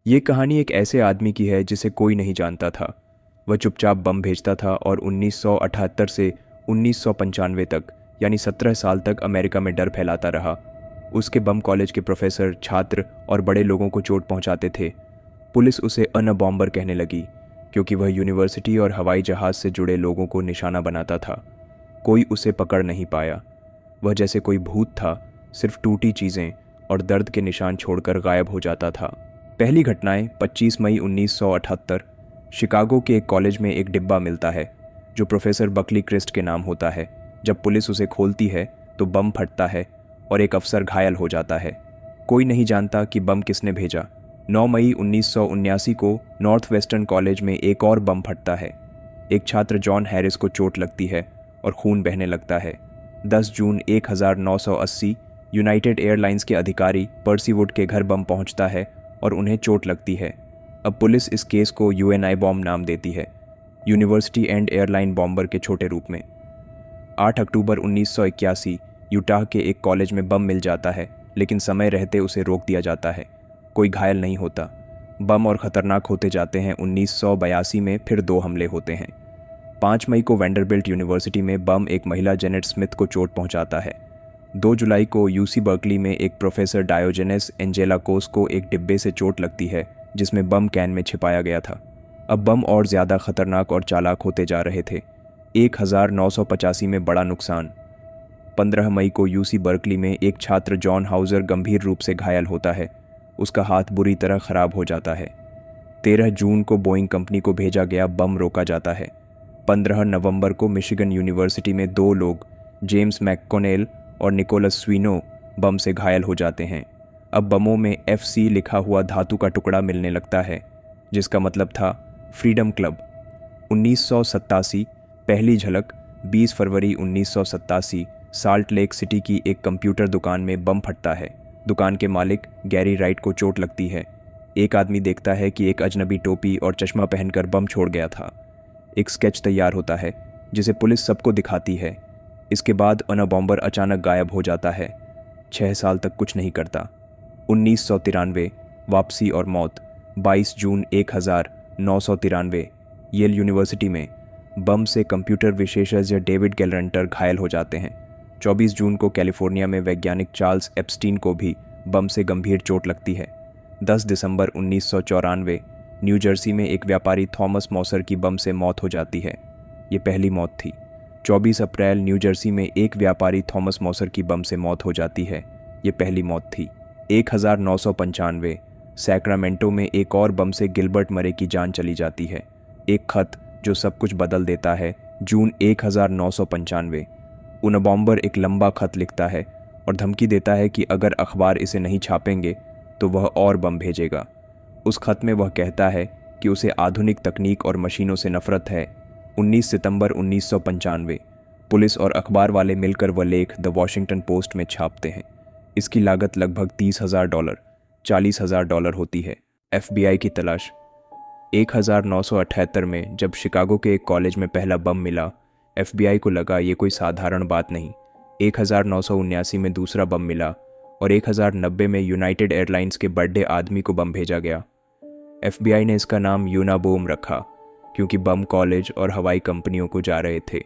ये कहानी एक ऐसे आदमी की है जिसे कोई नहीं जानता था। वह चुपचाप बम भेजता था और 1978 से 1995 तक यानी 17 साल तक अमेरिका में डर फैलाता रहा। उसके बम कॉलेज के प्रोफेसर, छात्र और बड़े लोगों को चोट पहुंचाते थे। पुलिस उसे अन बॉम्बर कहने लगी क्योंकि वह यूनिवर्सिटी और हवाई जहाज से जुड़े लोगों को निशाना बनाता था। कोई उसे पकड़ नहीं पाया। वह जैसे कोई भूत था, सिर्फ टूटी चीज़ें और दर्द के निशान छोड़कर गायब हो जाता था। पहली घटनाएं 25 मई 1978। शिकागो के एक कॉलेज में एक डिब्बा मिलता है जो प्रोफेसर बकली क्रिस्ट के नाम होता है। जब पुलिस उसे खोलती है तो बम फटता है और एक अफसर घायल हो जाता है। कोई नहीं जानता कि बम किसने भेजा। 9 मई 1979 को नॉर्थ वेस्टर्न कॉलेज में एक और बम फटता है। एक छात्र जॉन हैरिस को चोट लगती है और खून बहने लगता है। 10 जून 1980 यूनाइटेड एयरलाइंस के अधिकारी पर्सी वुड के घर बम पहुंचता है और उन्हें चोट लगती है। अब पुलिस इस केस को यूएनआई बॉम्ब नाम देती है, यूनिवर्सिटी एंड एयरलाइन बॉम्बर के छोटे रूप में। 8 अक्टूबर 1981 यूटाह के एक कॉलेज में बम मिल जाता है, लेकिन समय रहते उसे रोक दिया जाता है। कोई घायल नहीं होता। बम और ख़तरनाक होते जाते हैं। 1982 में फिर 2 हमले होते हैं। 5 मई को वेंडरबिल्ट यूनिवर्सिटी में बम एक महिला जेनेट स्मिथ को चोट पहुंचाता है। 2 जुलाई को यूसी बर्कली में एक प्रोफेसर डायोजेनेस एंजेलाकोस को एक डिब्बे से चोट लगती है जिसमें बम कैन में छिपाया गया था। अब बम और ज़्यादा खतरनाक और चालाक होते जा रहे थे। 1985 में बड़ा नुकसान। 15 मई को यूसी बर्कली में एक छात्र जॉन हाउजर गंभीर रूप से घायल होता है। उसका हाथ बुरी तरह खराब हो जाता है। 13 जून को बोइंग कंपनी को भेजा गया बम रोका जाता है। 15 नवंबर को मिशिगन यूनिवर्सिटी में 2 लोग, जेम्स मैककोनेल और निकोलस स्वीनो, बम से घायल हो जाते हैं। अब बमों में FC लिखा हुआ धातु का टुकड़ा मिलने लगता है जिसका मतलब था फ्रीडम क्लब। 1987 पहली झलक। 20 फरवरी 1987 साल्ट लेक सिटी की एक कंप्यूटर दुकान में बम फटता है। दुकान के मालिक गैरी राइट को चोट लगती है। एक आदमी देखता है कि एक अजनबी टोपी और चश्मा पहनकर बम छोड़ गया था। एक स्केच तैयार होता है जिसे पुलिस सबको दिखाती है। इसके बाद अना बॉम्बर अचानक गायब हो जाता है। 6 साल तक कुछ नहीं करता। 1993 वापसी और मौत। 22 जून 1993 येल यूनिवर्सिटी में बम से कंप्यूटर विशेषज्ञ डेविड गेलरंटर घायल हो जाते हैं। 24 जून को कैलिफोर्निया में वैज्ञानिक चार्ल्स एप्स्टीन को भी बम से गंभीर चोट लगती है। 10 दिसंबर 1994 न्यू जर्सी में एक व्यापारी थॉमस मॉसर की बम से मौत हो जाती है। ये पहली मौत थी। 24 अप्रैल न्यू जर्सी में एक व्यापारी थॉमस मॉसर की बम से मौत हो जाती है। ये पहली मौत थी। 1995 सैक्रामेंटो में एक और बम से गिलबर्ट मरे की जान चली जाती है। एक खत जो सब कुछ बदल देता है। जून 1995 उनबॉम्बर एक लंबा खत लिखता है और धमकी देता है कि अगर अखबार इसे नहीं छापेंगे तो वह और बम भेजेगा। उस खत में वह कहता है कि उसे आधुनिक तकनीक और मशीनों से नफरत है। 19 सितंबर 1995 पुलिस और अखबार वाले मिलकर वह लेख द वॉशिंगटन पोस्ट में छापते हैं। इसकी लागत लगभग $30,000 $40,000 होती है। FBI की तलाश। 1978 में जब शिकागो के एक कॉलेज में पहला बम मिला, FBI को लगा ये कोई साधारण बात नहीं। 1979 में दूसरा बम मिला और 1090 में यूनाइटेड एयरलाइंस के बर्थडे आदमी को बम भेजा गया। FBI ने इसका नाम यूनाबोम रखा क्योंकि बम कॉलेज और हवाई कंपनियों को जा रहे थे।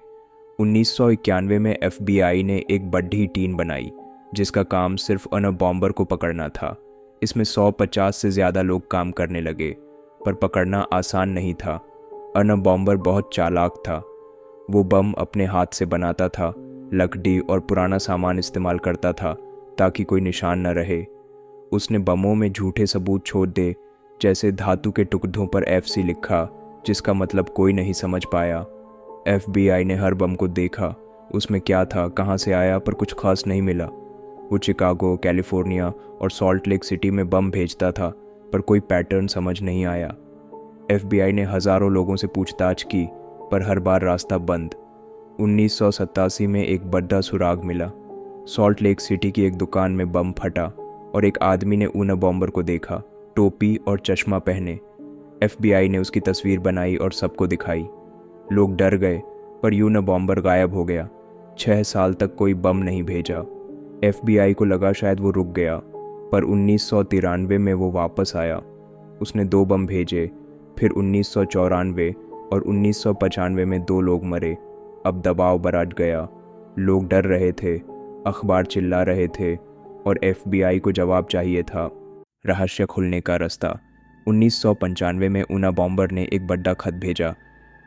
1991 में FBI ने एक बड्ढी टीम बनाई जिसका काम सिर्फ अन बॉम्बर को पकड़ना था। इसमें 150 से ज़्यादा लोग काम करने लगे, पर पकड़ना आसान नहीं था। अन बॉम्बर बहुत चालाक था। वो बम अपने हाथ से बनाता था, लकड़ी और पुराना सामान इस्तेमाल करता था ताकि कोई निशान न रहे। उसने बमों में झूठे सबूत छोड़ दे, जैसे धातु के टुकड़ों पर FC लिखा जिसका मतलब कोई नहीं समझ पाया। FBI ने हर बम को देखा, उसमें क्या था, कहाँ से आया, पर कुछ खास नहीं मिला। वो चिकागो, कैलिफोर्निया और सॉल्ट लेक सिटी में बम भेजता था, पर कोई पैटर्न समझ नहीं आया। FBI ने हज़ारों लोगों से पूछताछ की, पर हर बार रास्ता बंद। 1987 में एक बड़ा सुराग मिला। सॉल्ट लेक सिटी की एक दुकान में बम फटा और एक आदमी ने ऊना बॉम्बर को देखा, टोपी और चश्मा पहने। FBI ने उसकी तस्वीर बनाई और सबको दिखाई। लोग डर गए, पर यूना बॉम्बर गायब हो गया। 6 साल तक कोई बम नहीं भेजा। FBI को लगा शायद वो रुक गया, पर 1993 में वो वापस आया। उसने 2 बम भेजे, फिर 1994 और 1995 में 2 लोग मरे। अब दबाव बढ़ गया, लोग डर रहे थे, अखबार चिल्ला रहे थे और FBI को जवाब चाहिए था। रहस्य खुलने का रास्ता। 1995 में उना बॉम्बर ने एक बड़ा खत भेजा,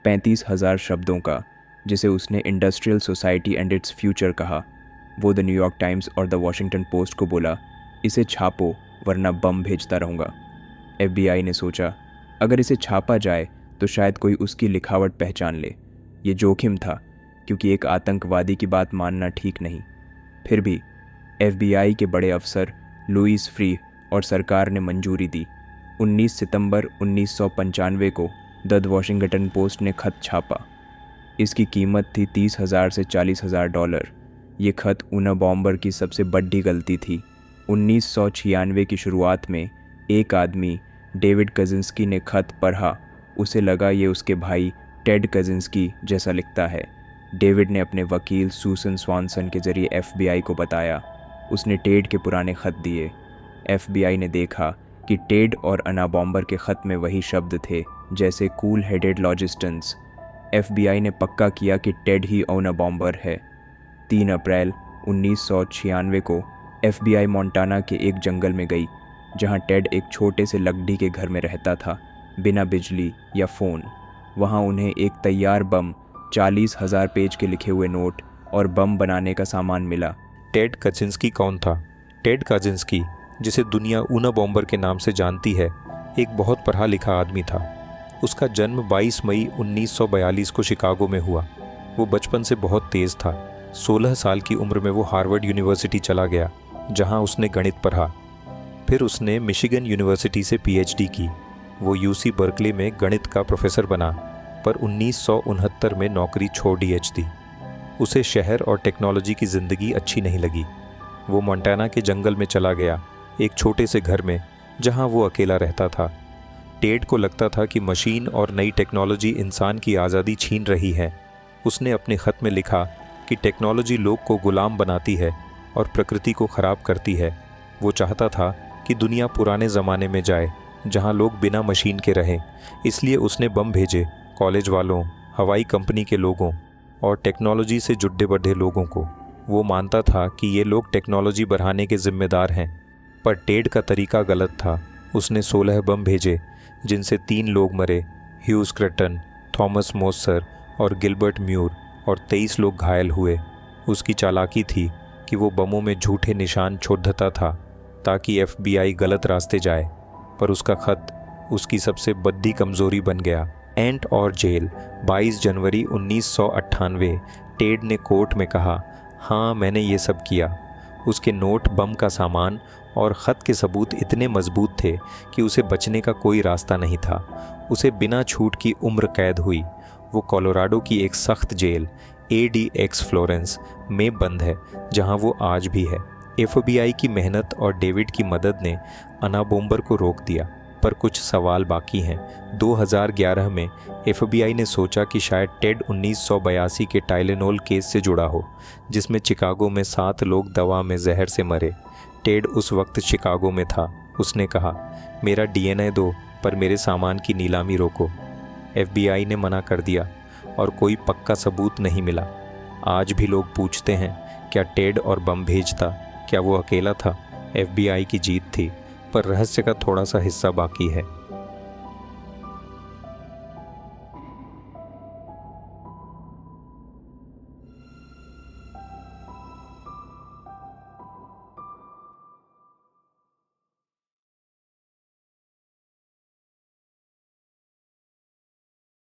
35,000 शब्दों का, जिसे उसने industrial society and its future कहा। वो द न्यूयॉर्क टाइम्स और द वॉशिंगटन पोस्ट को बोला, इसे छापो वरना बम भेजता रहूँगा। FBI ने सोचा, अगर इसे छापा जाए तो शायद कोई उसकी लिखावट पहचान ले। ये जोखिम था, क्योंकि एक आतंकवादी की बात मानना ठीक नहीं। फिर भी FBI के बड़े अफसर लुईस फ्री और सरकार ने मंजूरी दी। 19 सितंबर 1995 को द वॉशिंगटन पोस्ट ने खत छापा। इसकी कीमत थी $30,000 से $40,000। ये खत उना बॉम्बर की सबसे बड़ी गलती थी। 1996 की शुरुआत में एक आदमी डेविड काजिंस्की ने खत पढ़ा। उसे लगा ये उसके भाई टेड काजिंस्की जैसा लिखता है। डेविड ने अपने वकील सूसन स्वानसन के ज़रिए FBI को बताया। उसने टेड के पुराने खत दिए। FBI ने देखा कि टेड और अना बॉम्बर के खत में वही शब्द थे, जैसे कूल हेडेड लॉजिस्टेंस। FBI ने पक्का किया कि टेड ही ओना बॉम्बर है। 3 अप्रैल 1996 को FBI मोंटाना के एक जंगल में गई, जहां टेड एक छोटे से लकड़ी के घर में रहता था, बिना बिजली या फ़ोन। वहां उन्हें एक तैयार बम, 40,000 पेज के लिखे हुए नोट और बम बनाने का सामान मिला। टेड काजिंस्की कौन था? टेड काजिंस्की, जिसे दुनिया उना बॉम्बर के नाम से जानती है, एक बहुत पढ़ा लिखा आदमी था। उसका जन्म 22 मई 1942 को शिकागो में हुआ। वो बचपन से बहुत तेज़ था। 16 साल की उम्र में वो हार्वर्ड यूनिवर्सिटी चला गया, जहां उसने गणित पढ़ा। फिर उसने मिशिगन यूनिवर्सिटी से PhD की। वो UC बर्कले में गणित का प्रोफेसर बना, पर 1969 में नौकरी छोड़ दी। उसे शहर और टेक्नोलॉजी की ज़िंदगी अच्छी नहीं लगी। वो मोंटाना के जंगल में चला गया, एक छोटे से घर में, जहां वो अकेला रहता था। टेड को लगता था कि मशीन और नई टेक्नोलॉजी इंसान की आज़ादी छीन रही है। उसने अपने ख़त में लिखा कि टेक्नोलॉजी लोग को गुलाम बनाती है और प्रकृति को ख़राब करती है। वो चाहता था कि दुनिया पुराने ज़माने में जाए, जहां लोग बिना मशीन के रहें। इसलिए उसने बम भेजे कॉलेज वालों, हवाई कंपनी के लोगों और टेक्नोलॉजी से जुड़े बढ़े लोगों को। वो मानता था कि ये लोग टेक्नोलॉजी बढ़ाने के ज़िम्मेदार हैं, पर टेड का तरीका गलत था। उसने 16 बम भेजे, जिनसे 3 लोग मरे, ह्यूज क्रेटन, थॉमस मोसर और गिलबर्ट म्यूर, और 23 लोग घायल हुए। उसकी चालाकी थी कि वो बमों में झूठे निशान छोड़ता था ताकि FBI गलत रास्ते जाए, पर उसका खत उसकी सबसे बड़ी कमज़ोरी बन गया। एंट और जेल, 22 जनवरी 1998। टेड ने कोर्ट में कहा, हाँ मैंने ये सब किया। उसके नोट, बम का सामान और ख़त के सबूत इतने मजबूत थे कि उसे बचने का कोई रास्ता नहीं था। उसे बिना छूट की उम्र कैद हुई। वो कोलोराडो की एक सख्त जेल ADX फ्लोरेंस में बंद है, जहां वो आज भी है। FBI की मेहनत और डेविड की मदद ने अना बॉम्बर को रोक दिया, पर कुछ सवाल बाकी हैं। 2011 में FBI ने सोचा कि शायद टेड 1982 के टाइलेनोल केस से जुड़ा हो, जिसमें चिकागो में 7 लोग दवा में जहर से मरे। टेड उस वक्त शिकागो में था। उसने कहा, मेरा DNA दो, पर मेरे सामान की नीलामी रोको। FBI ने मना कर दिया और कोई पक्का सबूत नहीं मिला। आज भी लोग पूछते हैं, क्या टेड और बम भेजता? क्या वो अकेला था? FBI की जीत थी, पर रहस्य का थोड़ा सा हिस्सा बाकी है।